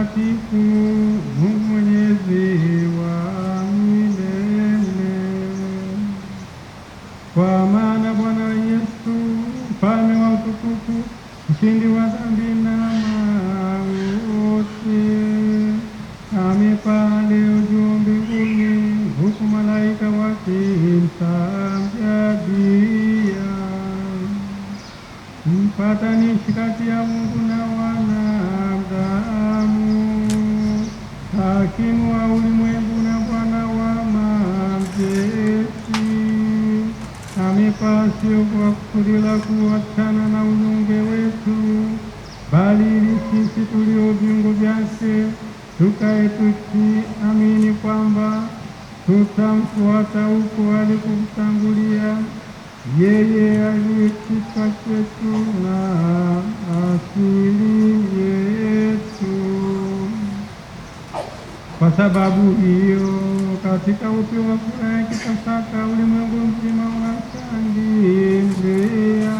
mtakatifu, Mungu Mwenyezi wa milele. Kwa maana Bwana Yesu, mfalme wa utukufu, mshindi wa dhambi na mauti, amepaa leo juu mbinguni, huku malaika wakimsajabia. Mpatanishi kati ya Mungu na wanadamu, hakimu wa ulimwengu na Bwana wa majeshi, amepaa sio kwa kusudi la kuachana na unyonge wetu, bali ili sisi tulio viungo vyake tukae tukiamini kwamba tutamfuata huko alikotangulia, yeye aliye kichwa chetu na asili yetu. Kwa sababu hiyo, katika upeo wa furaha ya Pasaka, ulimwengu mzima unashangilia,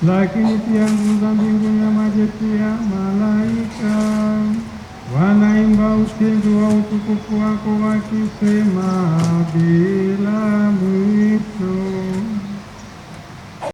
lakini pia nguvu za mbinguni na majeshi ya malaika wanaimba utenzi wa utukufu wako wakisema bila mwisho.